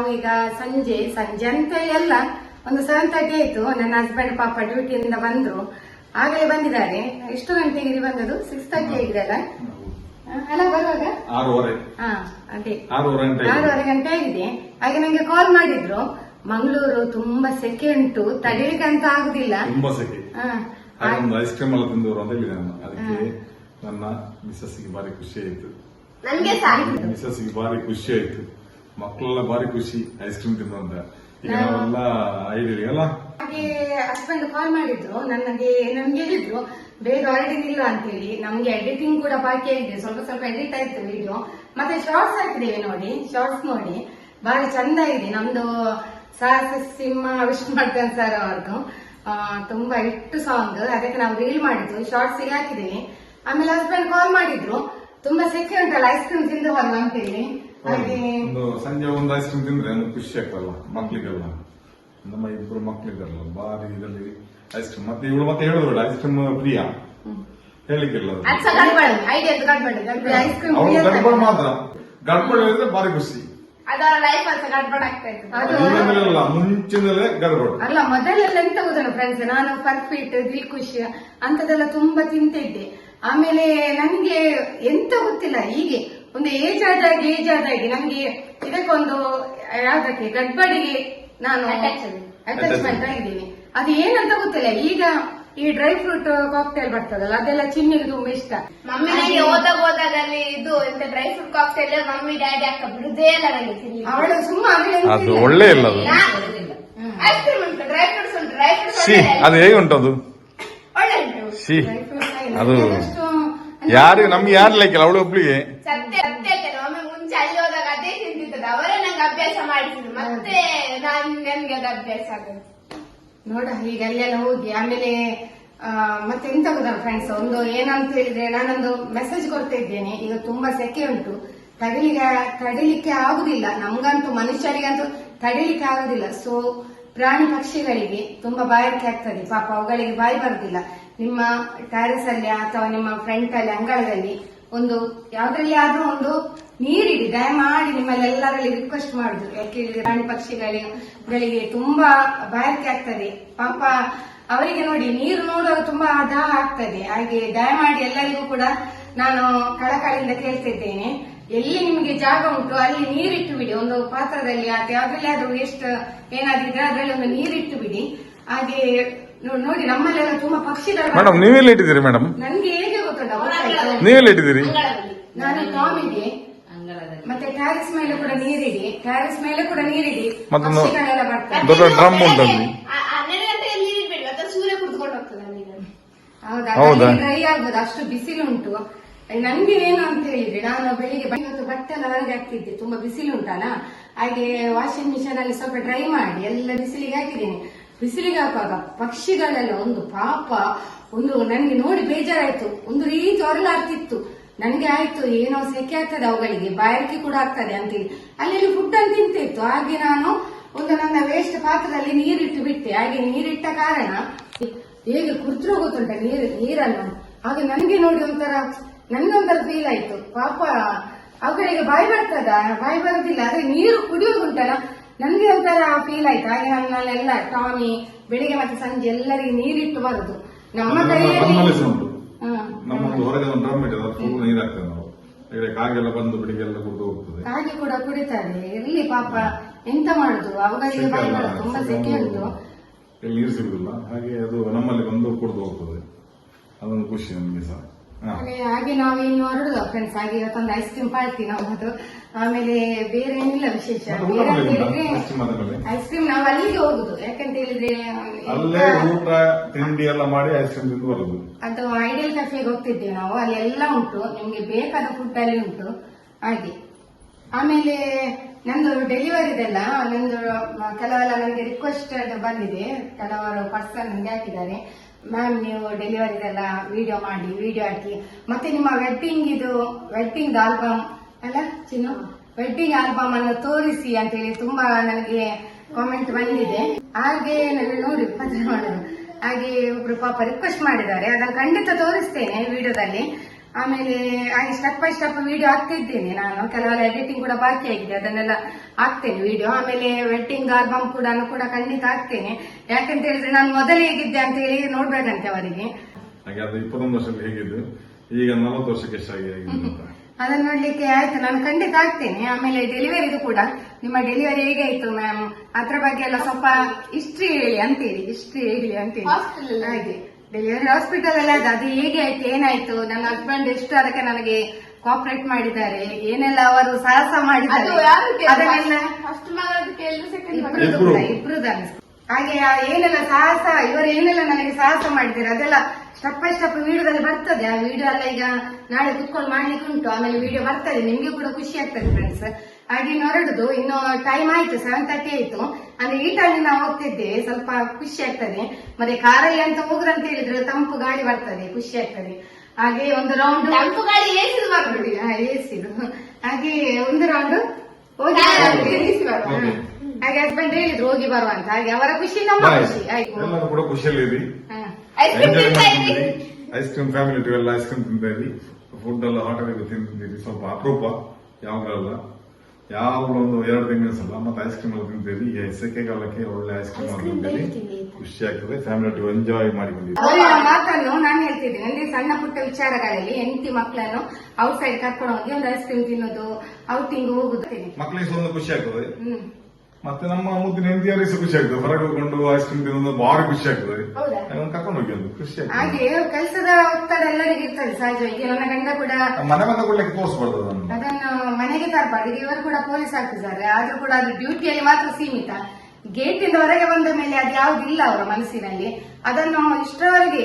ನಾವು ಈಗ ಸಂಜೆ ಅಂತ ಎಲ್ಲ ಒಂದು 7:30 ಆಯ್ತು. ನನ್ನ ಹಸ್ಬೆಂಡ್ ಪಾಪ ಡ್ಯೂಟಿಯಿಂದ ಬಂದ್ರು, ಆಗಲೇ ಬಂದಿದ್ದಾರೆ. ಎಷ್ಟು ಗಂಟೆಗೆ ಬಂದದ್ದು? 6:30 ಆಗಿದೆ ಅಲ್ಲ ಅಲ್ಲ ಬರುವಾಗ? 6:30. ಅದೇ 6:30 ಗಂಟೆ ಆಗಿದೆ. ಹಾಗೆ ನಂಗೆ ಕಾಲ್ ಮಾಡಿದ್ರು, ಮಂಗಳೂರು ತುಂಬಾ ಸೆಕೆ ಉಂಟು, ತಡೀಲಿಕ್ಕೆ ಅಂತ ಆಗುದಿಲ್ಲ, ತುಂಬಾ ಸೆಕೆ, ಒಂದು ಐಸ್ ಕ್ರೀಮ್ ಎಲ್ಲ ತಿಂದವರು ಅಂತ ಹೇಳಿ ನಾನು. ಅದಕ್ಕೆ ನನ್ನ ಮಿಸಸ್ಗೆ ಬಾರಿ ಖುಷಿ ಆಯ್ತು, ಮಿಸಸ್ಗೆ ಬಾರಿ ಖುಷಿ ಆಯ್ತು, ಮಕ್ಕಳೆಲ್ಲ ಬಾರಿ ಖುಷಿ ಐಸ್ ಕ್ರೀಮ್ ತಿಂದು ಅಂತ. ಈಗ ನಾವೆಲ್ಲ ಐಡಿಯಾ ಅಲ್ಲ. ಹಾಗೆ ಹಸ್ಬೆಂಡ್ ಕಾಲ್ ಮಾಡಿದ್ರು, ನಮ್ಗೆ ಹೇಳಿದ್ರು ಬೇಗ ಹೊರಡಿಲ್ಲ ಅಂತ ಹೇಳಿ. ನಮ್ಗೆ ಎಡಿಟಿಂಗ್ ಕೂಡ ಬಾಕಿ ಆಗಿದೆ, ಸ್ವಲ್ಪ ಎಡಿಟ್ ಆಯ್ತು ವಿಡಿಯೋ. ಮತ್ತೆ ಶಾರ್ಟ್ಸ್ ಹಾಕಿದ್ದೇವೆ ನೋಡಿ, ಶಾರ್ಟ್ಸ್ ನೋಡಿ ಬಾರಿ ಚಂದ ಇದೆ. ನಮ್ದು ಸಾಹಸ ಸಿಂಹ ವಿಷ್ಣುವರ್ಧನ್ ಸರ್ ಅವ್ರದ್ದು ತುಂಬಾ ಹಿಟ್ ಸಾಂಗ್, ಅದಕ್ಕೆ ನಾವು ರೀಲ್ ಮಾಡಿದ್ವಿ, ಶಾರ್ಟ್ಸ್ ಹಾಕಿದ್ದೇವೆ. ಆಮೇಲೆ ಹಸ್ಬೆಂಡ್ ಕಾಲ್ ಮಾಡಿದ್ರು, ತುಂಬಾ ಸೆಕೆ ಉಂಟಲ್ಲ ಐಸ್ ಕ್ರೀಮ್ ತಿಂದು ಬರುವ ಅಂತ ಹೇಳಿ. ಹಾಗೆ ಸಂಜೆ ಒಂದು ಐಸ್ ಕ್ರೀಮ್ ತಿಂದ್ರೆ ಖುಷಿ ಆಗ್ತಲ್ಲ ಮಕ್ಳಿಗೆಲ್ಲ. ನಮ್ಮ ಇಬ್ರು ಮಕ್ಳಿಗೆಲ್ಲ ಬಾರಿ ಇದರಲ್ಲಿ ಐಸ್ ಕ್ರೀಮ್. ಮತ್ತೆ ಇವಳು ಮತ್ತೆ ಹೇಳಿದ್ರು ಐಸ್ ಕ್ರೀಮ್ ಪ್ರಿಯ ಹೇಳಿಕ್ಕಿಲ್ಲ, ಗಡ್ಬಡ್ ಮಾತ್ರ. ಗಡ್ಬಡ್ ಹೇಳಿದ್ರೆ ಬಾರಿ ಖುಷಿ, ಮುಂಚಿನಲ್ಲೇ ಗಡ್ಬಡ್ ಅಲ್ಲ. ಮೊದಲೆಲ್ಲ ಎಂತ ಗೊತ್ತಲ್ಲ ಫ್ರೆಂಡ್ಸ್, ನಾನು ಪರ್ಫಿಟ್ ದಿಲ್ ಖುಷಿ ಅಂತದೆಲ್ಲ ತುಂಬಾ ತಿಂತಿದ್ದೆ. ಆಮೇಲೆ ನನ್ಗೆ ಎಂತ ಗೊತ್ತಿಲ್ಲ, ಹೀಗೆ ಒಂದು ಏಜ್ ಆದಾಗಿ ನಮ್ಗೆ ಇದಕ್ಕೊಂದು ಯಾವ್ದಕ್ಕೆ ಗಡ್ಬಡಿಗೆ ನಾನು ಅಟ್ಯಾಚ್ಮೆಂಟ್ ಆಗಿದ್ದೀನಿ. ಅದು ಏನಂತ ಗೊತ್ತಿಲ್ಲ. ಈಗ ಈ ಡ್ರೈ ಫ್ರೂಟ್ ಕಾಕ್ಟೇಲ್ ಬರ್ತದಲ್ಲ, ಅದೆಲ್ಲ ಚಿನ್ನಿಗೆ ತುಂಬಾ ಇಷ್ಟ. ಮಮ್ಮಿ ನನಗೆ ಹೋದಾಗಲ್ಲಿ ಇದು ಎಂತ dry fruit cocktail mummy daddy ಅಕ್ಕ ಬಿಡುದೇ ಇಲ್ಲ ನನಗೆ. ಅವಳು ಸುಮ್ಮ ಅದು ಒಳ್ಳೆ ಇಲ್ಲ. ಐಸ್ ಕ್ರೀಮ್ ಉಂಟು, ಡ್ರೈ ಫ್ರೂಟ್ಸ್ ಉಂಟು, ಡ್ರೈ ಫ್ರೂಟ್ಸ್ ಅದು ಹೇಗೆ ಉಂಟು? ಅದು ಒಳ್ಳೆ ಉಂಟು. ಅದು ಯಾರು ನಮ್ಗೆ ಯಾರು ಲೈಕಿಲ್ಲ, ಅವಳು ಒಬ್ಳಿಗೆ. ಸತ್ಯ ಮಮ್ಮಿ ಮುಂಚೆ ಅಲ್ಲಿ ಹೋದಾಗ ಅದೇ ತಿಂತಿದ್ದದು, ಅವರೇ ನಂಗೆ ಅಭ್ಯಾಸ ಮಾಡಿಸಿದ್ರು, ಮತ್ತೆ ನನ್ಗೆ ಅದು ಅಭ್ಯಾಸ ಆಗೋದು ನೋಡ. ಈಗ ಅಲ್ಲೆಲ್ಲ ಹೋಗಿ ಆಮೇಲೆ ಮತ್ತೆ ಎಂತ ಗೊತ್ತಾ ಫ್ರೆಂಡ್ಸ್, ಒಂದು ಏನಂತ ಹೇಳಿದ್ರೆ, ನಾನೊಂದು ಮೆಸೇಜ್ ಕೊಡ್ತಾ ಇದ್ದೇನೆ. ಈಗ ತುಂಬಾ ಸೆಕೆ ಉಂಟು, ತಡಿಲಿಕ್ಕೆ ಆಗುದಿಲ್ಲ ನಮ್ಗಂತೂ, ಮನುಷ್ಯರಿಗಂತೂ ತಡಿಲಿಕ್ಕೆ ಆಗುದಿಲ್ಲ. ಸೊ ಪ್ರಾಣಿ ಪಕ್ಷಿಗಳಿಗೆ ತುಂಬಾ ಬಾಯಾರಿಕೆ ಆಗ್ತದೆ ಪಾಪ, ಅವುಗಳಿಗೆ ಬಾಯಿ ಬರುದಿಲ್ಲ. ನಿಮ್ಮ ಟೆರೆಸ್ ಅಲ್ಲಿ ಅಥವಾ ನಿಮ್ಮ ಫ್ರಂಟ್ ಅಲ್ಲಿ ಅಂಗಳದಲ್ಲಿ ಒಂದು ಯಾವ್ದ್ರಲ್ಲಿ ಆದ್ರೂ ಒಂದು ನೀರಿಡಿ, ದಯಮಾಡಿ ನಿಮ್ಮಲ್ಲೆಲ್ಲರಲ್ಲಿ ರಿಕ್ವೆಸ್ಟ್ ಮಾಡುದು. ಯಾಕೆ ಹೇಳಿದ್ರೆ ಪ್ರಾಣಿ ಪಕ್ಷಿಗಳಿಗೆ ತುಂಬಾ ಬಾಯಾರಿಕೆ ಆಗ್ತದೆ ಪಾಪ, ಅವರಿಗೆ ನೋಡಿ ನೀರು ನೋಡುವಾಗ ತುಂಬಾ ದಾಹ ಆಗ್ತದೆ. ಹಾಗೆ ದಯಮಾಡಿ ಎಲ್ಲರಿಗೂ ಕೂಡ ನಾನು ಕಳಕಳಿಯಿಂದ ಕೇಳ್ತಿದ್ದೇನೆ, ಎಲ್ಲಿ ನಿಮಗೆ ಜಾಗ ಉಂಟು ಅಲ್ಲಿ ನೀರಿಟ್ಟು ಬಿಡಿ, ಒಂದು ಪಾತ್ರದಲ್ಲಿ ಅಥವಾ ಯಾವ್ದ್ರಲ್ಲಿ ಆದ್ರೂ ವೇಸ್ಟ್ ಏನಾದಿದ್ರೆ ಅದ್ರಲ್ಲಿ ಒಂದು ನೀರಿಟ್ಟು ಬಿಡಿ. ಹಾಗೆ ನೋಡಿ ನಮ್ಮಲ್ಲೆಲ್ಲ ತುಂಬಾ ಪಕ್ಷಿಗಳು. ಮೇಡಮ್ ನೀವೆಲ್ಲ ಇಟ್ಟಿದ್ದೀರಿ? ಮೇಡಮ್ ನನ್ಗೆ ಹೇಗೆ ಗೊತ್ತುಂಟ, ನೀವೆಲ್ಲ ಇಟ್ಟಿದ್ದೀರಿ? ನಾನು ಟಾಮಿಗೆ ಮತ್ತೆ ಟ್ಯಾರಿಸ್ ಮೇಲೆ ಕೂಡ ನೀರಿಡಿ, ಟ್ಯಾರಿಸ್ ಮೇಲೆ ಕೂಡ ನೀರಿಡಿ, ಪಕ್ಷಿಗಳೆಲ್ಲ ಬರ್ತದೆ. ದೊಡ್ಡ ಡ್ರಮ್ ಉಂಟು, 12 ಗಂಟೆಗೆ ನೀರು ಬಿಡಿ, ಮತ್ತೆ ಸೂರ್ಯ ಕುಡಿದುಕೊಂಡು ಹೋಗ್ತದೆ. ಹೌದಾ? ಡ್ರೈ ಆಗ್ಬೋದು, ಅಷ್ಟು ಬಿಸಿಲು ಉಂಟು. ನನ್ಗೆ ಏನು ಅಂತ ಹೇಳಿದ್ರೆ, ನಾನು ಬೆಳಿಗ್ಗೆ ಬಟ್ಟೆ ಎಲ್ಲ ಹೊರಗೆ ಹಾಕ್ತಿದ್ದೆ, ತುಂಬಾ ಬಿಸಿಲು ಉಂಟಲ್ಲ. ಹಾಗೆ ವಾಷಿಂಗ್ ಮಿಷಿನ್ ಅಲ್ಲಿ ಸ್ವಲ್ಪ ಡ್ರೈ ಮಾಡಿ ಎಲ್ಲ ಬಿಸಿಲಿಗೆ ಹಾಕಿದ್ದೀನಿ. ಬಿಸಿಲಿಗೆ ಹಾಕುವಾಗ ಪಕ್ಷಿಗಳೆಲ್ಲ ಒಂದು ಪಾಪ, ಒಂದು ನನ್ಗೆ ನೋಡಿ ಬೇಜಾರಾಯ್ತು, ಒಂದು ರೀತಿ ಹೊರಲಾಡ್ತಿತ್ತು. ನನ್ಗೆ ಆಯ್ತು ಏನೋ ಸೆಕೆ ಆಗ್ತದೆ, ಅವುಗಳಿಗೆ ಬಾಯಾರಿಕೆ ಕೂಡ ಆಗ್ತದೆ ಅಂತೇಳಿ ಅಲ್ಲಿ ಫುಡ್ ಅನ್ನು ತಿಂತಿತ್ತು. ಹಾಗೆ ನಾನು ಒಂದು ನನ್ನ ವೇಸ್ಟ್ ಪಾತ್ರದಲ್ಲಿ ನೀರಿಟ್ಟು ಬಿಟ್ಟೆ. ಹಾಗೆ ನೀರಿಟ್ಟ ಕಾರಣ ಹೇಗೆ ಕುರ್ತ್ರು ಗೊತ್ತುಂಟ ನೀರನ್ನು. ಹಾಗೆ ನನ್ಗೆ ನೋಡಿ ನನ್ಗೊಂಥರ ಫೀಲ್ ಆಯ್ತು, ಪಾಪ ಅವುಗಳಿಗೆ ಬಾಯಿ ಬರ್ತದ, ಬಾಯಿ ಬರುದಿಲ್ಲ, ಆದ್ರೆ ನೀರು ಕುಡಿಯೋದುಂಟಲ್ಲ, ನನ್ಗೆ ಒಂಥರ ಫೀಲ್ ಆಯ್ತು. ಹಾಗೆ ನನ್ನೆಲ್ಲ ಟಾಮಿ ಬೆಳಿಗ್ಗೆ ಮತ್ತೆ ಸಂಜೆ ಎಲ್ಲರಿಗೆ ನೀರಿಟ್ಟು ಬರುದು. ನಮ್ಮ ಕೈಯಲ್ಲಿ ಹೊರಗೆ ನೀರು ಹಾಕ್ತೇವೆ ನಾವು, ಕಾಗೆಲ್ಲ ಬಂದು ಬೆಳಿಗ್ಗೆಲ್ಲ ಕುಡಿದು ಹೋಗ್ತದೆ. ಕಾಗೆ ಕೂಡ ಕುಡಿತಾರೆ, ಇರ್ಲಿ ಪಾಪ ಎಂತ ಮಾಡುದು, ಅವುಗಳಿಗೆ ಬಾಯಿ ಬರೋದು, ತುಂಬಾ ಸೆಕೆ ಉಂಟು, ನೀರು ಸಿಗುದಿಲ್ಲ. ಹಾಗೆ ಅದು ನಮ್ಮಲ್ಲಿ ಬಂದು ಕುಡಿದು ಹೋಗ್ತದೆ, ಅದೊಂದು ಖುಷಿ ನಮ್ಗೆ ಸಹ. ಹಾಗೆ ನಾವು ಇನ್ನು ಹೊರಡುದು ಫ್ರೆಂಡ್ಸ್. ಹಾಗೆ ಇವತ್ತೊಂದು ಐಸ್ ಕ್ರೀಮ್ ಪಾರ್ಟಿ ನಮ್ಮದು. ಆಮೇಲೆ ಬೇರೆ ಏನಿಲ್ಲ ವಿಶೇಷ. ಬೇರೆ ಅಂತ ಹೇಳಿದ್ರೆ ಐಸ್ ಕ್ರೀಮ್ ನಾವು ಅಲ್ಲಿಗೆ ಹೋಗುದು, ಯಾಕಂತ ಹೇಳಿದ್ರೆ ಅಲ್ಲೇ ಊಟ ತಿಂಡಿ ಎಲ್ಲ ಮಾಡಿ ಐಸ್ ಕ್ರೀಮ್ ತಿಂದು ಬರುದು. ಅದು ಐಡಿಯಲ್ ಕೆಫೆಗೆ ಹೋಗ್ತಿದ್ದೇವೆ ನಾವು, ಅಲ್ಲಿ ಎಲ್ಲ ಉಂಟು, ನಿಮ್ಗೆ ಬೇಕಾದ ಫುಡ್ ಅಲ್ಲಿ ಉಂಟು. ಹಾಗೆ ಆಮೇಲೆ ನಂದು ಡೆಲಿವರಿದೆಲ್ಲ ನಂದು ಕೆಲವೆಲ್ಲ ನನಗೆ ರಿಕ್ವೆಸ್ಟ್ ಬಂದಿದೆ, ಕೆಲವರು ಪರ್ಸನ್ ನನಗೆ ಹಾಕಿದ್ದಾರೆ, ಮ್ಯಾಮ್ ನೀವು ಡೆಲಿವರಿದೆಲ್ಲ ವಿಡಿಯೋ ಮಾಡಿ, ವಿಡಿಯೋ ಹಾಕಿ, ಮತ್ತೆ ನಿಮ್ಮ ವೆಡ್ಡಿಂಗ್ ಆಲ್ಬಮ್ ಅಲ್ಲ ಚಿನ್ನು, ವೆಡ್ಡಿಂಗ್ ಆಲ್ಬಮ್ ಅನ್ನು ತೋರಿಸಿ ಅಂತ ಹೇಳಿ ತುಂಬಾ ನನಗೆ ಕಾಮೆಂಟ್ ಬಂದಿದೆ. ಹಾಗೆ ನಾನು ನೋಡಿ ಮಾಡೋದು. ಹಾಗೆ ಒಬ್ರು ಪಾಪ ರಿಕ್ವೆಸ್ಟ್ ಮಾಡಿದ್ದಾರೆ, ಅದನ್ನು ಖಂಡಿತ ತೋರಿಸ್ತೇನೆ ವಿಡಿಯೋದಲ್ಲಿ. ಆಮೇಲೆ ಸ್ಟೆಪ್ ಬೈ ಸ್ಟೆಪ್ ವಿಡಿಯೋ ಹಾಕ್ತಿದ್ದೇನೆ ನಾನು. ಕೆಲವೆಲ್ಲ ಎಡಿಟಿಂಗ್ ಕೂಡ ಬಾಕಿ ಆಗಿದೆ, ಅದನ್ನೆಲ್ಲ ಹಾಕ್ತೇನೆ ವಿಡಿಯೋ. ಆಮೇಲೆ ವೆಡ್ಡಿಂಗ್ ಆಲ್ಬಮ್ ಕೂಡ ಖಂಡಿತ ಹಾಕ್ತೇನೆ. ಯಾಕಂತ ಹೇಳಿದ್ರೆ ನಾನು ಮೊದಲೇ ಹೇಗಿದ್ದೆ ಅಂತ ಹೇಳಿ ನೋಡ್ಬೇಕಂತೆ ಅವರಿಗೆ. ಹಾಗೆ ಅದು 21 ವರ್ಷದಲ್ಲಿ ಹೇಗಿದ್ದು ಈಗ 40 ವರ್ಷಕ್ಕೆ ಎಷ್ಟಾಗಿ ಆಗಿದೆ ಅಂತ ಅದನ್ನ ನೋಡ್ಲಿಕ್ಕೆ ಆಯ್ತು, ನಾನು ಖಂಡಿತ ಹಾಕ್ತೇನೆ. ಆಮೇಲೆ ಡೆಲಿವರಿದು ಕೂಡ, ನಿಮ್ಮ ಡೆಲಿವರಿ ಹೇಗೆ ಆಯ್ತು ಮ್ಯಾಮ್, ಅದ್ರ ಬಗ್ಗೆ ಎಲ್ಲ ಸ್ವಲ್ಪ ಹಿಸ್ಟ್ರಿ ಹೇಳಿ ಅಂತೇಳಿ. Hospital ಅಲ್ಲಿ. ಹಾಗೆ ಡೆಲಿವರಿ ಹಾಸ್ಪಿಟಲ್ ಅಲ್ಲಿ ಅದು ಹೇಗೆ ಆಯ್ತು, ಏನಾಯ್ತು, ನನ್ನ ಹಸ್ಬೆಂಡ್ ಎಷ್ಟು ಅದಕ್ಕೆ ನನಗೆ ಕೋಆಪರೇಟ್ ಮಾಡಿದ್ದಾರೆ, ಏನೆಲ್ಲ ಅವರು ಸಾಹಸ ಅದು ಮಾಡಿದ್ದಾರೆ ಯಾರು ಅದನ್ನೆಲ್ಲ ಫಸ್ಟ್ ಮಗಳದ್ದು ಕೇಳಿದ್ರು ಸೆಕೆಂಡ್ ಇಬ್ರು ಹಾಗೆ ಏನೆಲ್ಲ ಸಾಹಸ, ಇವರು ಏನೆಲ್ಲ ನನಗೆ ಸಾಹಸ ಮಾಡಿದ್ದಾರೆ ಅದೆಲ್ಲ ಸ್ಟೆಪ್ ಬೈ ಸ್ಟೆಪ್ ವಿಡಿಯೋದಲ್ಲಿ ಬರ್ತದೆ. ಆ ವಿಡಿಯೋ ಎಲ್ಲ ಈಗ ನಾಳೆ ಕುತ್ಕೊಂಡು ಮಾಡ್ಲಿಕ್ಕೆ ಉಂಟು. ಆಮೇಲೆ ವಿಡಿಯೋ ಬರ್ತದೆ, ನಿಮ್ಗೆ ಕೂಡ ಖುಷಿ ಆಗ್ತದೆ ಫ್ರೆಂಡ್ಸ್. ಹಾಗೆ ಇನ್ನು ಹೊರಡುದು, ಇನ್ನು ಟೈಮ್ ಆಯ್ತು, 7:30 ಆಯ್ತು. ಅಂದ್ರೆ ಈ ಟೈಮ್ ನಾವು ಹೋಗ್ತಿದ್ದೇವೆ, ಸ್ವಲ್ಪ ಖುಷಿ ಆಗ್ತದೆ. ಮತ್ತೆ ಕಾರಲ್ಲಿ ಅಂತ ಹೋಗುದಂತ ಹೇಳಿದ್ರೆ ತಂಪು ಗಾಳಿ ಬರ್ತದೆ, ಖುಷಿ ಆಗ್ತದೆ. ಹಾಗೆ ಒಂದು ರೌಂಡ್ ತಂಪು ಗಾಳಿ ಏಸಿದು ಬರ್ಬಿಡಿ. ಏಸಿದು ಹಾಗೆ ಒಂದು ರೌಂಡ್ ಹೋಗಿ ಬರುವ. ಹಾಗೆ ಹಸ್ಬೆಂಡ್ ಹೇಳಿದ್ರು ಹೋಗಿ ಬರುವ ಅಂತ. ಹಾಗೆ ಅವರ ಖುಷಿ ನಮ್ಮ ಖುಷಿ ಆಯ್ತು. ಎಲ್ಲರೂ ಕೂಡ ಖುಷಿಯಲ್ಲಿರಿ, ಐಸ್ ಕ್ರೀಮ್ ತಿಂತಾ ಇದ್ವಿ. ಐಸ್ ಕ್ರೀಮ್ ಫ್ಯಾಮಿಲಿ ಟು ಎಲ್ಲ ಐಸ್ ಕ್ರೀಮ್ ತಿಂತಾ ಇದ್ರಿ. ಫುಡ್ ಎಲ್ಲ ಹೋಟೆಲ್ ತಿಂತಿದ್ದೀರಿ, ಸ್ವಲ್ಪ ಅಪರೂಪ, ಯಾವಾಗಲ್ಲ ಯಾವಾಗಲೂ ಒಂದು 2 ತಿಂಗಳ ಸಲ ಮತ್ತೆ ಐಸ್ ಕ್ರೀಮ್ ಎಲ್ಲ ತಿಂತೀರಿ. ಈ ಸೆಕೆಗಾಲಕ್ಕೆ ಒಳ್ಳೆ ಐಸ್ ಕ್ರೀಮ್ ಎಲ್ಲ ತಿಂತೀರಿ, ಖುಷಿ ಆಗ್ತದೆ. ಫ್ಯಾಮಿಲಿ ಟು ಎಂಜಾಯ್ ಮಾಡಿಕೊಂಡಿದ್ದೀರಿ. ಅವರ ಮಾತನ್ನು ನಾನು ಹೇಳ್ತಿದ್ದೀನಿ. ಅಂದ್ರೆ ಸಣ್ಣ ಪುಟ್ಟ ವಿಚಾರಗಳಲ್ಲಿ ಹೆಂಡತಿ ಮಕ್ಕಳನ್ನು ಔಟ್ ಸೈಡ್ ಕರ್ಕೊಂಡು ಹೋಗಿ ಒಂದು ಐಸ್ ಕ್ರೀಮ್ ತಿನ್ನೋದು, ಔಟಿಂಗ್ ಹೋಗುದು, ಮಕ್ಕಳಿಗೆ ಸ್ವಲ್ಪ ಖುಷಿ ಆಗ್ತದೆ. ಹ್ಮ್ ಮತ್ತೆ ನಮ್ಮ ಮುದ್ದಿನ ಹೆಂಡತಿಯವರಿಗೆ ಸಹ ಖುಷಿ ಆಗ್ತದೆ. ಹೊರಗೆ ಹೋಗ್ಕೊಂಡು ಐಸ್ ಕ್ರೀಮ್ ತಿನ್ನೋದು ಭಾರಿ ಖುಷಿ ಆಗ್ತದೆ. ಹೌದಾ? ಅದನ್ನ ಕರ್ಕೊಂಡು ಹೋಗಿ ಒಂದು ಖುಷಿ ಆಗ್ತದೆ. ಹಾಗೆ ಕೆಲಸದ ಒತ್ತಡ ಎಲ್ಲರಿಗೂ ಇರ್ತದೆ ಸಹಜವಾಗಿ. ನನ್ನ ಗಂಡ ಕೂಡ ಮನೆ ಬಂದ ಕೂಡಲೇ ತೋರಿಸಬಾರ್ದು ಅದನ್ನು. ಅದನ್ನು ಮನೆಗೆ ತರಬಾರ್ದು. ಇವರು ಕೂಡ ಪೊಲೀಸ್ ಆಗ್ತಿದ್ದಾರೆ, ಆದ್ರೂ ಕೂಡ ಅದು ಡ್ಯೂಟಿಯಲ್ಲಿ ಮಾತ್ರ ಸೀಮಿತ. ಗೇಟ್ ಇಂದ ಹೊರಗೆ ಬಂದ ಮೇಲೆ ಅದು ಯಾವುದಿಲ್ಲ ಅವರ ಮನಸ್ಸಿನಲ್ಲಿ. ಅದನ್ನು ಇಷ್ಟರವರೆಗೆ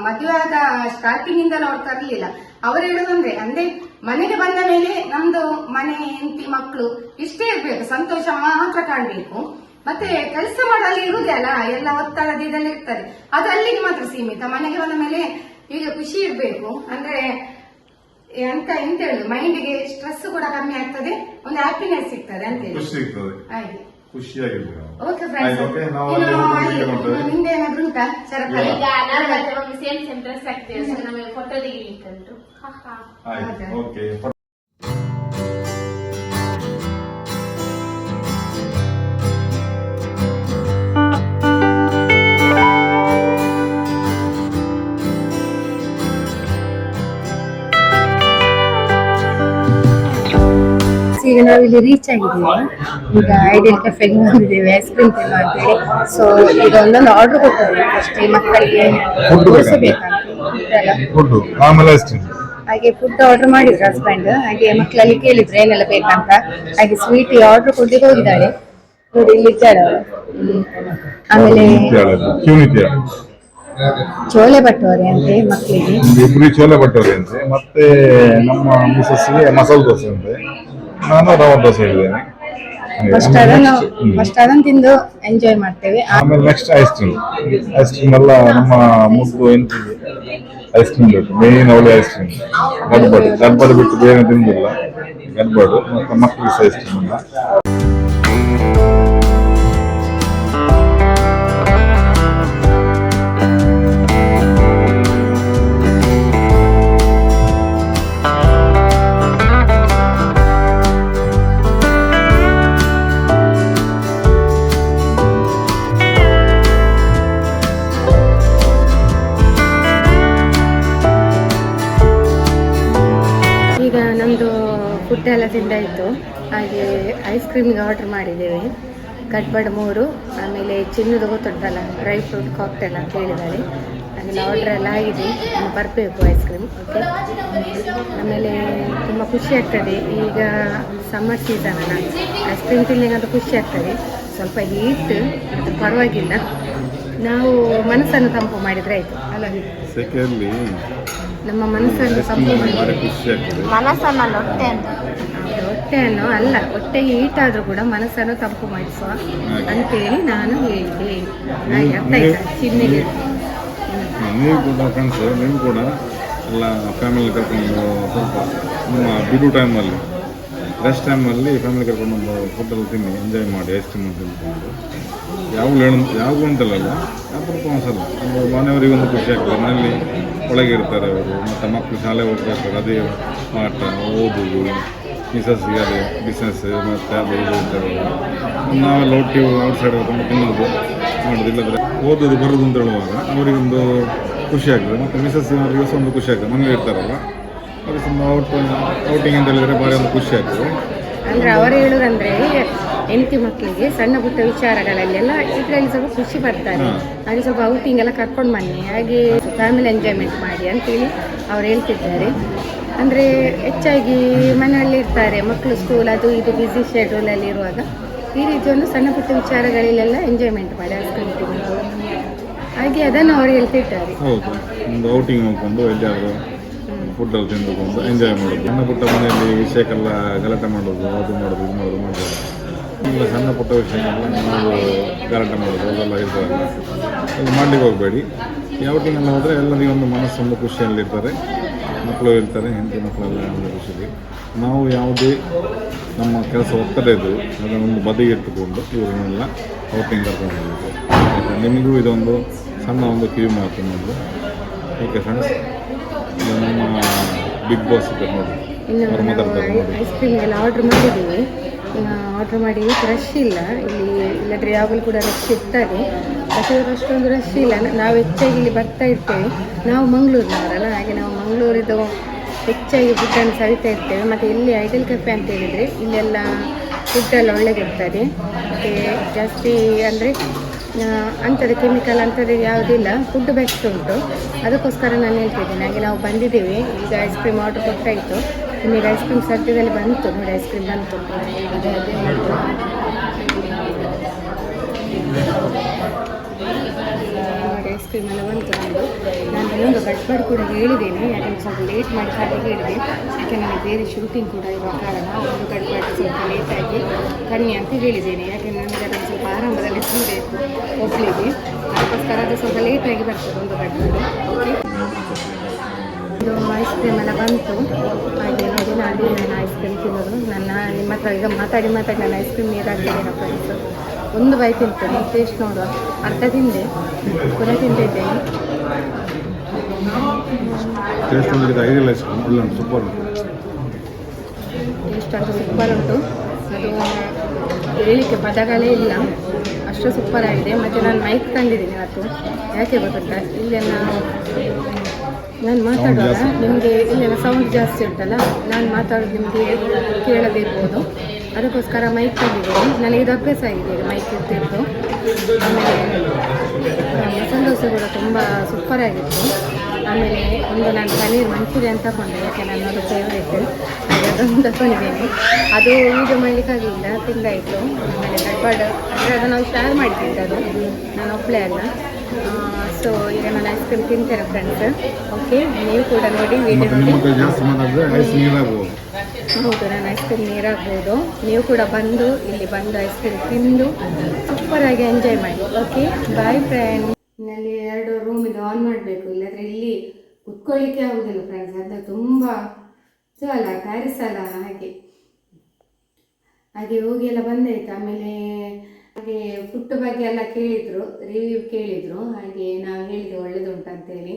ಮದುವೆ ಆದ ಸ್ಟಾರ್ಟಿಂಗ್ ಇಂದಲೂ ಅವ್ರು ತರಲಿಲ್ಲ. ಅವರು ಹೇಳೋದಂದ್ರೆ, ಅಂದ್ರೆ ಮನೆಗೆ ಬಂದ ಮೇಲೆ ನಮ್ದು ಮನೆ, ಹೆಂಡತಿ, ಮಕ್ಕಳು ಇಷ್ಟೇ ಇರ್ಬೇಕು, ಸಂತೋಷ ಮಾತ್ರ ಕಾಣ್ಬೇಕು. ಮತ್ತೆ ಕೆಲಸ ಮಾಡಲು ಇರುವುದೇ ಅಲ್ಲ, ಎಲ್ಲ ಒತ್ತಡದ ಇದೆಲ್ಲ ಇರ್ತಾರೆ, ಅದು ಅಲ್ಲಿಗೆ ಮಾತ್ರ ಸೀಮಿತ. ಮನೆಗೆ ಬಂದ ಮೇಲೆ ಈಗ ಖುಷಿ ಇರ್ಬೇಕು. ಅಂದ್ರೆ ಎಂತ ಹೇಳುದು, ಮೈಂಡ್ಗೆ ಸ್ಟ್ರೆಸ್ ಕೂಡ ಕಮ್ಮಿ ಆಗ್ತದೆ, ಒಂದು ಹ್ಯಾಪಿನೆಸ್ ಸಿಗ್ತದೆ ಅಂತ ಹೇಳಿ. ಖುಷಿ ಸಿಗ್ತದೆ, ಹಾಗೆ ಖುಷಿಯಾಗಿರ್ತೀವಿ ನಾವು. ಓಕೆ ಫ್ರೆಂಡ್ಸ್, ನಾವು ಅಲ್ಲಿ ಹೋಗ್ಲಿಕ್ಕೆ ನೋಡ್ತೇವೆ. ನಿಮ್ದು ಏನಾದ್ರು ಉಂಟಾ ಸರಕಾರಿ? ಈಗ ನಾನು ಮತ್ತೆ ಮಮ್ಮಿ ಸೇಮ್ ಡ್ರೆಸ್ ಹಾಕ್ತೇವೆ, ಸೊ ನಮಗೆ ಫೋಟೋ ತೆಗಿಲಿಕ್ಕೆ ಉಂಟು. ಆಯ್ತು, ಓಕೆ. ಈಗ ನಾವಿಲ್ಲಿ ರೀಚ್ ಆಗಿದ್ದೀವಿ. ಈಗ ಐಡಿಯಲ್ ಕೆಫೆಗೆ ಬಂದಿದ್ದೇವೆ ಐಸ್ ಕ್ರೀಮ್ ತಿನ್ನೋ ಅಂತೇಳಿ. ಸೊ ಈಗ ಒಂದೊಂದು ಆರ್ಡರ್ ಕೊಟ್ಟಿದ್ದೀವಿ. ಅಷ್ಟೇ ಮಕ್ಕಳಿಗೆ ಫುಡ್ ಆಮೇಲೆ ಐಸ್ ಕ್ರೀಮ್. ಹಾಗೆ ಫುಡ್ ಆರ್ಡರ್ ಮಾಡಿದ್ರು ಹಸ್ಬೆಂಡ್. ಹಾಗೆ ಮಕ್ಕಳಲ್ಲಿ ಕೇಳಿದ್ರು ಏನೆಲ್ಲ ಬೇಕಂತ. ಹಾಗೆ ಸ್ವೀಟ್ ಆರ್ಡರ್ ಕೊಟ್ಟಿದ್ದು ಹೋಗಿದ್ದಾಳೆ. ನೋಡಿ ಇಲ್ಲಿ ಇದ್ದಾಳೆ ಅವಳು. ಆಮೇಲೆ ಚೋಲೆ ಭಟೋರೆ ಅಂತೆ ಮಕ್ಕಳಿಗೆ, ಇಬ್ಬರು ಚೋಲೆ ಭಟೋರೆ ಅಂತೆ. ಮತ್ತೆ ನಮ್ಮ ಮಿಸಸ್ಗೆ ಮಸಾಲೆ ದೋಸೆ ಅಂತೆ. ನಾನು ರವಾ ದೋಸೆ ಹೇಳಿದ್ದೇನೆ. ಫಸ್ಟ್ ಅದನ್ನು ತಿಂದು ಎಂಜಾಯ್ ಮಾಡ್ತೇವೆ. ಆಮೇಲೆ next ice cream. Ice cream ಎಲ್ಲ ನಮ್ಮ ಮುದ್ದು ಎಂಟಿಗೆ ಐಸ್ ಕ್ರೀಮ್ ಬೇಕು, ಮೇನ್ ಅವಳಿ ಐಸ್ ಕ್ರೀಮ್. ಗಡ್ಬಡು ಬಿಟ್ಟು ಬೇರೆ ತಿಂದಿಲ್ಲ, ಗಡ್ಬಡು. ಮತ್ತೆ ಮಕ್ಕಳಿಗೆ ಐಸ್ ಕ್ರೀಮ್ ಇಲ್ಲ. ಈಗ ನಮ್ಮದು ಫುಡ್ ಎಲ್ಲ ತಿಂದಾಯಿತು. ಹಾಗೆ ಐಸ್ ಕ್ರೀಮಿಗೆ ಆರ್ಡರ್ ಮಾಡಿದ್ದೇವೆ. ಕಟ್ಬಡ್ 3, ಆಮೇಲೆ ಚಿನ್ನದು ಗೊತ್ತುಂಟಲ್ಲ ಡ್ರೈ ಫ್ರೂಟ್ ಕಾಕ್ಟೇಲ್ ಅಂತ ಹೇಳಿದ್ದಾರೆ. ಹಾಗೆಲ್ಲ ಆರ್ಡರ್ ಎಲ್ಲ ಆಗಿದೆ, ಇನ್ನು ಬರಬೇಕು ಐಸ್ ಕ್ರೀಮ್. ಓಕೆ, ಆಮೇಲೆ ತುಂಬ ಖುಷಿ ಆಗ್ತದೆ. ಈಗ ಸಮ್ಮರ್ ಸೀಸನ್ ಅಲ್ಲ, ಐಸ್ ಕ್ರೀಮ್ ತಿನ್ನಲಿಕ್ಕಂತ ಖುಷಿ ಆಗ್ತದೆ. ಸ್ವಲ್ಪ ಹೀಟ್ ಅದು ಪರವಾಗಿಲ್ಲ, ನಾವು ಮನಸ್ಸನ್ನು ತಂಪು ಮಾಡಿದ್ರೆ ಆಯಿತು ಅಲ್ಲ. ಸೆಕೆಯಲ್ಲಿ ನಮ್ಮ ಮನಸ್ಸನ್ನು ತಂಪು ಮಾಡಿದ್ರೆ ಖುಷಿ ಆಗ್ತದೆ. ಮನಸ್ಸನ್ನಲ್ಲ ಹೊಟ್ಟೆ ಅಂತ. ಹೊಟ್ಟೆಯನ್ನು ಅಲ್ಲ, ಹೊಟ್ಟೆ ಹೀಟ್ ಆದ್ರೂ ಕೂಡ ಮನಸ್ಸನ್ನು ತಂಪು ಮಾಡಿಸುವ ಅಂತೇಳಿ ನಾನು ಹೇಳಿದೆ. ಹಾಗೆ ಅರ್ಥ ಆಯ್ತಾ ಚಿನ್ನಿಗೆ? ನೀವು ಕೂಡ ಫ್ರೆಂಡ್ಸ್, ನೀವು ಕೂಡ ಎಲ್ಲ ಫ್ಯಾಮಿಲಿ ಕರ್ಕೊಂಡು ಸ್ವಲ್ಪ ನಿಮ್ಮ ಬಿಡು ಟೈಮಲ್ಲಿ ರೆಸ್ಟ್ ಟೈಮಲ್ಲಿ ಫ್ಯಾಮಿಲಿ ಕರ್ಕೊಂಡು ಒಂದು ಫುಡ್ಡಲ್ಲಿ ತಿನ್ನಿ, ಎಂಜಾಯ್ ಮಾಡಿ, ಐಸ್ ಕ್ರೀಮ್ ತಿಂದ್ಕೊಂಡು ಯಾವಾಗೂ ಅಂತಲ್ಲ ಅಪರೂಪ ಒಂದ್ಸಲ ಒಂದು ಮನೆಯವರಿಗೊಂದು ಖುಷಿ ಆಗ್ತದೆ. ಮನೆಯಲ್ಲಿ ಒಳಗೆ ಇರ್ತಾರೆ ಅವರು, ಮತ್ತು ಮಕ್ಕಳು ಶಾಲೆ ಹೋಗ್ಬೇಕಾದ್ರೆ ಅದೇ ಆಟ, ಓದುದು, ಮಿಸಸ್ಸಿಗೆ ಅದೇ ಬಿಸ್ನೆಸ್ ಮತ್ತು ಅದು ಇದು ಇರ್ತಾರೆ. ನಾವೆಲ್ಲ ಒಟ್ಟಿಗೆ ಔಟ್ಸೈಡ್ ಹೋಗ್ಕೊಂಡು ತಿನ್ನೋದು ಮಾಡೋದು, ಇಲ್ಲದ್ರೆ ಓದೋದು ಬರೋದು ಅಂತ ಹೇಳುವಾಗ ಅವರಿಗೊಂದು ಖುಷಿ ಆಗ್ತದೆ, ಮತ್ತು ಮಿಸಸ್ ಅವರಿಗೆ ಸಹ ಒಂದು ಖುಷಿ ಆಗ್ತದೆ. ಮನೇಲಿ ಇರ್ತಾರಲ್ಲ ಅದಕ್ಕೆ ಔಟಿಂಗ್ ಅಂತ ಹೇಳಿದರೆ ಭಾರಿ ಒಂದು ಖುಷಿ ಆಗ್ತದೆ. ಅಂದ್ರೆ ಅವರು ಹೇಳುದಂದ್ರೆ ಹೆಂಡತಿ ಮಕ್ಕಳಿಗೆ ಸಣ್ಣ ಪುಟ್ಟ ವಿಚಾರಗಳಲ್ಲೆಲ್ಲ ಇದರಲ್ಲಿ ಸ್ವಲ್ಪ ಖುಷಿ ಬರ್ತಾರೆ, ಹಾಗೆ ಸ್ವಲ್ಪ ಔಟಿಂಗ್ ಎಲ್ಲ ಕರ್ಕೊಂಡು ಬನ್ನಿ, ಹಾಗೆ ಫ್ಯಾಮಿಲಿ ಎಂಜಾಯ್ಮೆಂಟ್ ಮಾಡಿ ಅಂತೇಳಿ ಅವ್ರು ಹೇಳ್ತಿದ್ದಾರೆ. ಅಂದರೆ ಹೆಚ್ಚಾಗಿ ಮನೆಯಲ್ಲಿ ಇರ್ತಾರೆ ಮಕ್ಕಳು, ಸ್ಕೂಲ್ ಅದು ಇದು ಬ್ಯುಸಿ ಶೆಡ್ಯೂಲಲ್ಲಿ ಇರುವಾಗ ಈ ರೀತಿ ಒಂದು ಸಣ್ಣ ಪುಟ್ಟ ವಿಚಾರಗಳಲ್ಲೆಲ್ಲ ಎಂಜಾಯ್ಮೆಂಟ್ ಮಾಡಿ ಐಸ್ ಕ್ರೀಮ್ ತಿನ್ನೋದು, ಹಾಗೆ ಅದನ್ನು ಅವರು ಹೇಳ್ತಿದ್ದಾರೆ. ಹೌದು, ಒಂದು ಔಟಿಂಗ್ ನೋಡಿಕೊಂಡು ಎಲ್ಲಾದರೂ ಫುಡ್ಡಲ್ಲಿ ತಿಂದುಕೊಂಡು ಎಂಜಾಯ್ ಮಾಡೋದು. ಸಣ್ಣ ಪುಟ್ಟ ಮನೆಯಲ್ಲಿ ವಿಷಯಕ್ಕೆಲ್ಲ ಗಲಾಟೆ ಮಾಡೋದು, ಅದು ಮಾಡೋದು ಇದು ಮಾಡೋದು ಮಾಡ್ಬೋದು. ಈಗ ಸಣ್ಣ ಪುಟ್ಟ ವಿಷಯನೆಲ್ಲ ನಾವು ಗಲಾಟೆ ಮಾಡೋದು ಅದೆಲ್ಲ ಇರ್ತದೆ, ಅದು ಮಾಡಲಿಕ್ಕೆ ಹೋಗಬೇಡಿ. ಈ ಔಟಿಂಗೆಲ್ಲ ಹೋದರೆ ಎಲ್ಲರಿಗೂ ಒಂದು ಮನಸ್ಸೊಂದು ಖುಷಿಯಲ್ಲಿರ್ತಾರೆ, ಮಕ್ಕಳು ಇರ್ತಾರೆ, ಹೆಂಡತಿ ಮಕ್ಕಳೆಲ್ಲ ಒಂದು ಖುಷಿಗೆ. ನಾವು ಯಾವುದೇ ನಮ್ಮ ಕೆಲಸ ಒತ್ತಡ ಇದ್ದರು ಅದನ್ನೊಂದು ಬದಿಗೆ ಇಟ್ಟುಕೊಂಡು ಇವರನ್ನೆಲ್ಲ ಔಟಿಂಗ್ ಕರ್ಕೊಂಡು ಹೋಗಬೇಕು. ನಿಮಗೂ ಇದೊಂದು ಸಣ್ಣ ಒಂದು ಕಿವಿ ಮಾತು ನೋಡು. ಓಕೆ ಫ್ರೆಂಡ್ಸ್, ನಮ್ಮ ಬಿಗ್ ಬಾಸ್ ಇದೆ ನೋಡಿ, ಅವ್ರು ಮಾತಾಡ್ತಾರೆ ನೋಡಿ. ಐಸ್ ಕ್ರೀಮ್ ಎಲ್ಲ ಆರ್ಡ್ರ್ ಮಾಡಿ ರಶ್ ಇಲ್ಲ ಇಲ್ಲಿ, ಇಲ್ಲದ್ರೆ ಯಾವಾಗಲೂ ಕೂಡ ರಶ್ ಇರ್ತದೆ, പക്ഷേ ಅಷ್ಟೊಂದು ರಶ್ ಇಲ್ಲ. ನಾವು ಹೆಚ್ಚಾಗಿ ಇಲ್ಲಿ ಬರ್ತಾ ಇರ್ತೇವೆ, ನಾವು ಮಂಗಳೂರಿನವರಲ್ಲ, ಹಾಗೆ ನಾವು ಮಂಗಳೂರಿದ್ದು ಹೆಚ್ಚಾಗಿ ಫುಡ್ಡನ್ನು ಸವಿತಾ ಇರ್ತೇವೆ. ಮತ್ತು ಇಲ್ಲಿ ಐಡಲ್ ಕೆಫೆ ಅಂತ ಹೇಳಿದರೆ ಇಲ್ಲೆಲ್ಲ ಫುಡ್ಡೆಲ್ಲ ಒಳ್ಳೆದಿರ್ತದೆ, ಮತ್ತು ಜಾಸ್ತಿ ಅಂದರೆ ಅಂಥದ್ದು ಕೆಮಿಕಲ್ ಅಂಥದ್ದು ಯಾವುದಿಲ್ಲ, ಫುಡ್ ಬೆಸ್ಟ್ ಉಂಟು. ಅದಕ್ಕೋಸ್ಕರ ನಾನು ಹೇಳ್ತಿದ್ದೀನಿ, ಹಾಗೆ ನಾವು ಬಂದಿದ್ದೀವಿ. ಈಗ ಐಸ್ ಕ್ರೀಮ್ ಆರ್ಡ್ರ್ ಕೊಟ್ಟಾಯಿತು, ನಿಮಗೆ ಐಸ್ ಕ್ರೀಮ್ ಸದ್ಯದಲ್ಲಿ ಬಂತು ನೋಡಿ, ಐಸ್ ಕ್ರೀಮ್ ಬಂತು. ನೋಡಿ ಐಸ್ ಕ್ರೀಮ್ ಎಲ್ಲ ಬಂತು ನಮ್ಮದು. ನಾನು ಇನ್ನೊಂದು ಗಡ್ಬಡ್ ಕೂಡ ಹೇಳಿದ್ದೇನೆ, ಯಾಕಂದರೆ ಸ್ವಲ್ಪ ಲೇಟ್ ಮಾಡಿ ಹಾಗೆ ಹೇಳಿದೆ, ಯಾಕೆ ನನಗೆ ಬೇರೆ ಶೂಟಿಂಗ್ ಕೂಡ ಇರುವ ಕಾರಣ ಒಂದು ಗಡ್ಬಡ್ ಸ್ವಲ್ಪ ಲೇಟಾಗಿ ಕನ್ನಿ ಅಂತ ಹೇಳಿದ್ದೇನೆ. ಯಾಕೆಂದರೆ ನನಗೆ ಅದನ್ನು ಸ್ವಲ್ಪ ಆರಂಭದಲ್ಲಿ ಸೀರೆ ಇತ್ತು ಒಬ್ಬಳಿಗೆ, ಅದಕ್ಕೋಸ್ಕರ ಅದು ಸ್ವಲ್ಪ ಲೇಟಾಗಿ ಬರ್ತದೆ ಒಂದು ಗಡ್ಬಡ್. ಓಕೆ, ಇದು ಐಸ್ ಕ್ರೀಮ್ ಎಲ್ಲ ಬಂತು. ಹಾಗೆ ನೋಡಿ ನಾನು ಐಸ್ ಕ್ರೀಮ್ ತಿನ್ನೋದು. ನಿಮ್ಮ ಹತ್ರ ಈಗ ಮಾತಾಡಿ ನಾನು ಐಸ್ ಕ್ರೀಮ್ ನೀರಾಗ್ತಿದ್ದೇನೆ ಫ್ರೆಂಡ್ಸ್. ಒಂದು ಬೈ ತಿಂತೇನೆ, ಟೇಸ್ಟ್ ನೋಡುವ. ಅರ್ಧ ತಿಂದೆ, ಪುನಃ ತಿಂತಿದ್ದೇನೆ. ಟೇಸ್ಟ್ ಅಂತೂ ಸೂಪರ್ ಉಂಟು, ಅದು ಹೇಳಲಿಕ್ಕೆ ಪದಗಳೇ ಇಲ್ಲ, ಅಷ್ಟು ಸೂಪರ್ ಆಗಿದೆ. ಮತ್ತು ನಾನು ಮೈಕ್ ತಂದಿದ್ದೀನಿ ಇವತ್ತು, ಯಾಕೆ ಗೊತ್ತುಂಟ, ಇಲ್ಲೆಲ್ಲ ನಾನು ಮಾತಾಡುವಾಗ ನಿಮಗೆ ಇಲ್ಲೆಲ್ಲ ಸೌಂಡ್ ಜಾಸ್ತಿ ಉಂಟಲ್ಲ, ನಾನು ಮಾತಾಡೋದು ನಿಮಗೆ ಕೇಳದಿರ್ಬೋದು, ಅದಕ್ಕೋಸ್ಕರ ಮೈಕ್ ತಂದಿದ್ದೀನಿ. ನನಗೆ ಇದು ಅಭ್ಯಾಸ ಆಗಿದೆ ಮೈಕ್ ಇರ್ತಿತ್ತು. ಆಮೇಲೆ ಮಸಾಲೆ ದೋಸೆ ಕೂಡ ತುಂಬ ಸೂಪರಾಗಿತ್ತು. ಆಮೇಲೆ ಒಂದು ನಾನು ಪನ್ನೀರ್ ಮಂಚೂರಿಯನ್ ತಗೊಂಡೆ, ಯಾಕೆ ನನ್ನದು ಫೇವ್ರೇಟ್, ಹಾಗೆ ಅದನ್ನು ತಗೊಂಡಿದ್ದೇನೆ. ಅದು ವೀಡಿಯೋ ಮಾಡಲಿಕ್ಕಾಗಲಿಲ್ಲ, ತಿಂದಾಯಿತು. ಆಮೇಲೆ ಗಡ್ಬಡ್ ಅಂದರೆ ಅದು ನಾವು ಶೇರ್ ಮಾಡಿದ್ದೆ, ಅದು ನಾನು ಒಬ್ಬಳೇ ಅಲ್ಲ. ಸೊ ಈಗ ನಾನು ಐಸ್ ಕ್ರೀಮ್ ತಿಂತೇನೆ ಫ್ರೆಂಡ್ಸ್. ಓಕೆ, ನೀವು ಕೂಡ ನೋಡಿ ವೀಡಿಯೋ ನೋಡಿ. ಹೌದು, ನಾನು ಐಸ್ ಕ್ರೀಮ್ ನೀರಾಗ್ಬೋದು. ನೀವು ಕೂಡ ಬಂದು ಇಲ್ಲಿ ಬಂದು ಐಸ್ ಕ್ರೀಮ್ ತಿಂದು ಸೂಪರಾಗಿ ಎಂಜಾಯ್ ಮಾಡಿ. Okay, boy friend. ಇಲ್ಲಿ 2 ರೂಮ್ ಇದು ಆನ್ ಮಾಡಬೇಕು, ಇಲ್ಲಾಂದರೆ ಇಲ್ಲಿ ಕುತ್ಕೊಳ್ಳಿಕ್ಕೆ ಆಗುದಿಲ್ಲ ಫ್ರೆಂಡ್ಸ್. ಅದು ತುಂಬ ಅಲ್ಲ, ಟ್ಯಾರಿಸ್ ಅಲ್ಲ, ಹಾಗೆ ಹೋಗಿ ಎಲ್ಲ ಬಂದಾಯ್ತು. ಆಮೇಲೆ ಹಾಗೆ ಫುಡ್ ಬಗ್ಗೆ ಎಲ್ಲ ಕೇಳಿದರು, ರಿವ್ಯೂ ಕೇಳಿದರು. ಹಾಗೆ ನಾವು ಹೇಳಿದೆ ಒಳ್ಳೇದುಂಟು ಅಂತೇಳಿ.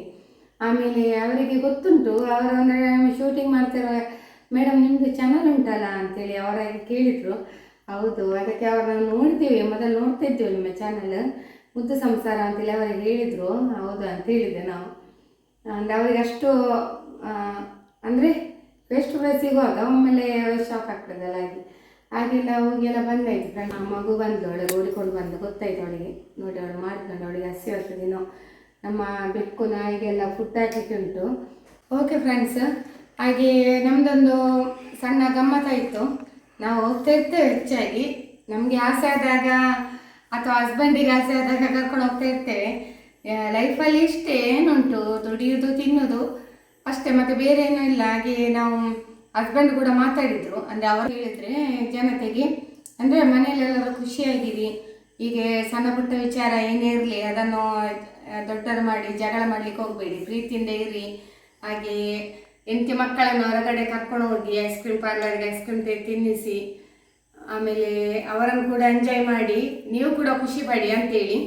ಆಮೇಲೆ ಅವರಿಗೆ ಗೊತ್ತುಂಟು, ಅವರು ಶೂಟಿಂಗ್ ಮಾಡ್ತಿರೋ, ಮೇಡಮ್ ನಿಮ್ಮದು ಚಾನಲ್ ಉಂಟಲ್ಲ ಅಂತೇಳಿ ಅವರಾಗಿ ಕೇಳಿದರು. ಹೌದು, ಅದಕ್ಕೆ ಅವ್ರನ್ನ ನೋಡ್ತೀವಿ, ಮೊದಲು ನೋಡ್ತಿದ್ದೇವೆ ನಿಮ್ಮ ಚಾನಲ್ ಮುದ್ದು ಸಂಸಾರ ಅಂತೇಳಿ ಅವರಿಗೆ ಹೇಳಿದರು. ಹೌದು ಅಂತ ಹೇಳಿದೆ ನಾವು. ಅಂದರೆ ಅವರಿಗೆ ಅಷ್ಟು ಅಂದರೆ ಫೇಸ್ ಟು ಫೇಸ್ ಸಿಗುವಾಗ ಒಮ್ಮೆಲೆ ಶಾಕ್ ಆಗ್ತದಲ್ಲ, ಹಾಗೆಲ್ಲ ಹೋಗಿಯೆಲ್ಲ ಬಂದಾಯ್ತು ಫ್ರೆಂಡ್. ಮಗು ಬಂದು ಅವಳಿಗೆ ಓಡಿಕೊಂಡು ಬಂದು ಗೊತ್ತಾಯ್ತು ಅವಳಿಗೆ, ನೋಡಿ ಅವಳು ಮಾಡ್ಕೊಂಡು ಅವಳಿಗೆ ಹಸಿ ಆಗ್ತದೇನೋ. ನಮ್ಮ ಬೆಕ್ಕು ನಾಯಿಗೆಲ್ಲ ಫುಡ್ ಹಾಕಲಿಕ್ಕೆ ಉಂಟು. ಓಕೆ ಫ್ರೆಂಡ್ಸ್, ಹಾಗೆ ನಮ್ಮದೊಂದು ಸಣ್ಣ ಗಮ್ಮತ್ತಾಯಿತು. ನಾವು ಹೋಗ್ತಾ ಇರ್ತೇವೆ ಹೆಚ್ಚಾಗಿ, ನಮಗೆ ಆಸೆ ಆದಾಗ ಅಥವಾ ಹಸ್ಬೆಂಡಿಗೆ ಆಸೆ ಆದಾಗ ಕರ್ಕೊಂಡು ಹೋಗ್ತಾ ಇರ್ತೇವೆ. ಲೈಫಲ್ಲಿ ಇಷ್ಟೇ ಏನುಂಟು, ದುಡಿಯೋದು ತಿನ್ನೋದು ಅಷ್ಟೇ, ಮತ್ತು ಬೇರೆ ಏನೂ ಇಲ್ಲ. ಹಾಗೆ ನಾವು ಹಸ್ಬೆಂಡ್ ಕೂಡ ಮಾತಾಡಿದರು, ಅಂದರೆ ಅವರು ಹೇಳಿದರೆ ಜನತೆಗೆ, ಅಂದರೆ ಮನೆಯಲ್ಲೆಲ್ಲರೂ ಖುಷಿಯಾಗಿರಿ, ಹೀಗೆ ಸಣ್ಣ ಪುಟ್ಟ ವಿಚಾರ ಏನೇ ಇರಲಿ ಅದನ್ನು ದೊಡ್ಡದು ಮಾಡಿ ಜಗಳ ಮಾಡಲಿಕ್ಕೆ ಹೋಗಬೇಡಿ, ಪ್ರೀತಿಯಿಂದ ಇರಿ. ಹಾಗೆ ಹೆಂಡತಿ ಮಕ್ಕಳನ್ನು ಹೊರಗಡೆ ಕರ್ಕೊಂಡು ಹೋಗಿ ಐಸ್ ಕ್ರೀಮ್ ಪಾರ್ಲರ್ಗೆ ಐಸ್ ಕ್ರೀಮ್ ತಿನ್ನಿಸಿ ಆಮೇಲೆ ಅವರನ್ನು ಕೂಡ ಎಂಜಾಯ್ ಮಾಡಿ ನೀವು ಕೂಡ ಖುಷಿ ಪಡಿ ಅಂತೇಳಿ,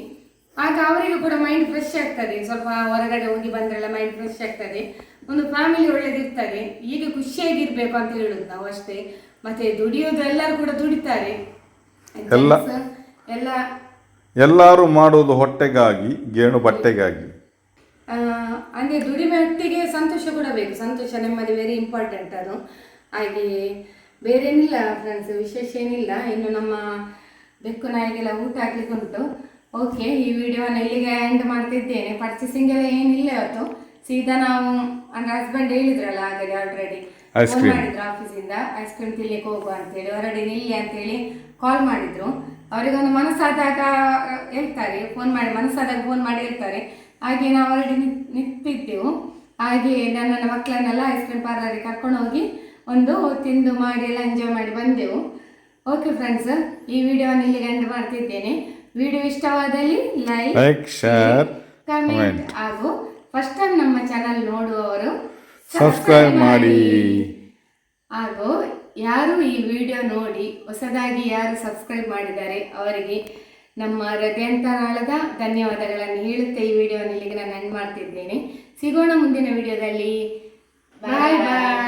ಆಗ ಅವರಿಗೂ ಕೂಡ ಮೈಂಡ್ ಫ್ರೆಶ್ ಆಗ್ತದೆ. ಸ್ವಲ್ಪ ಹೊರಗಡೆ ಹೋಗಿ ಬಂದ್ರೆಲ್ಲ ಮೈಂಡ್ ಫ್ರೆಶ್ ಆಗ್ತದೆ, ಒಂದು ಫ್ಯಾಮಿಲಿ ಒಳ್ಳೇದಿರ್ತದೆ. ಈಗ ಖುಷಿಯಾಗಿರ್ಬೇಕು ಅಂತ ಹೇಳುದು ನಾವು ಅಷ್ಟೇ. ಮತ್ತೆ ದುಡಿಯೋದು ಎಲ್ಲರೂ ಕೂಡ ದುಡಿತಾರೆ, ಎಲ್ಲ ಎಲ್ಲರೂ ಮಾಡುವುದು ಹೊಟ್ಟೆಗಾಗಿ, ಗೇಣು ಬಟ್ಟೆಗಾಗಿ. ಅಂದ್ರೆ ದುಡಿಮೆ ಒಟ್ಟಿಗೆ ಸಂತೋಷ ಕೂಡ ಬೇಕು. ಸಂತೋಷ ನೆಮ್ಮದಿ ವೆರಿ ಇಂಪಾರ್ಟೆಂಟ್ ಅದು. ಹಾಗೆ ಬೇರೇನಿಲ್ಲ ಫ್ರೆಂಡ್ಸ್, ವಿಶೇಷ ಏನಿಲ್ಲ. ಇನ್ನು ನಮ್ಮ ಬೆಕ್ಕು ನಾಯಿಗೆಲ್ಲ ಊಟ ಹಾಕ್ಲಿಕ್ಕೆ ಉಂಟು. ಓಕೆ, ಈ ವಿಡಿಯೋನ ಇಲ್ಲಿಗೆ ಎಂಡ್ ಮಾಡ್ತಿದ್ದೇನೆ. ಪರ್ಚೇಸಿಂಗ್ ಎಲ್ಲ ಏನಿಲ್ಲ ಇವತ್ತು. ಸೀದಾ ನಾವು ಅಂದ್ರೆ ಹಸ್ಬೆಂಡ್ ಹೇಳಿದ್ರಲ್ಲ ಆಗಲೇ ಆಲ್ರೆಡಿ ಫೋನ್ ಮಾಡಿದ್ರು ಆಫೀಸಿಂದ, ಐಸ್ ಕ್ರೀಮ್ ತಿನ್ಲಿಕ್ಕೆ ಹೋಗುವ ಅಂತೇಳಿ, ಹೊರಗಡೆ ನಿಲ್ಲಿ ಅಂತೇಳಿ ಕಾಲ್ ಮಾಡಿದ್ರು. ಅವರಿಗೊಂದು ಮನಸ್ಸಾದಾಗ ಹೇಳ್ತಾರೆ, ಫೋನ್ ಮಾಡಿ ಮನಸ್ಸಾದಾಗ ಫೋನ್ ಮಾಡಿ ಹೇಳ್ತಾರೆ. ಹಾಗೆ ನಾವು ಹೊರಗಡೆ ನಿಂತಿದ್ದೆವು. ಹಾಗೆ ನನ್ನ ಮಕ್ಕಳನ್ನೆಲ್ಲ ಐಸ್ ಕ್ರೀಮ್ ಪಾರ್ಲರ್ಗೆ ಕರ್ಕೊಂಡು ಹೋಗಿ ಒಂದು ತಿಂದು ಮಾಡಿ ಎಲ್ಲ ಎಂಜಾಯ್ ಮಾಡಿ ಬಂದೆವು. ಓಕೆ ಫ್ರೆಂಡ್ಸ್, ಈ ವಿಡಿಯೋನ ಇಲ್ಲಿಗೆ ಎಂಡ್ ಮಾಡ್ತಿದ್ದೇನೆ. ವಿಡಿಯೋ ಇಷ್ಟವಾದಲ್ಲಿ ಲೈಕ್, ಶೇರ್, ಕಮೆಂಟ್ ಹಾಗೂ ಫಸ್ಟ್ ಟೈಮ್ ನಮ್ಮ ಚಾನಲ್ ನೋಡುವವರು ಸಬ್ಸ್ಕ್ರೈಬ್ ಮಾಡಿ. ಹಾಗೂ ಯಾರು ಈ ವಿಡಿಯೋ ನೋಡಿ ಹೊಸದಾಗಿ ಯಾರು ಸಬ್ಸ್ಕ್ರೈಬ್ ಮಾಡಿದ್ದಾರೆ ಅವರಿಗೆ ನಮ್ಮ ಹೃದಯಾಂತರಾಳದ ಧನ್ಯವಾದಗಳನ್ನು ಹೇಳುತ್ತಾ ಈ ವಿಡಿಯೋನ ಇಲ್ಲಿಗೆ ನಾನು ಎಂಡ್ ಮಾಡ್ತಿದ್ದೇನೆ. ಸಿಗೋಣ ಮುಂದಿನ ವಿಡಿಯೋದಲ್ಲಿ. ಬಾಯ್ ಬಾಯ್.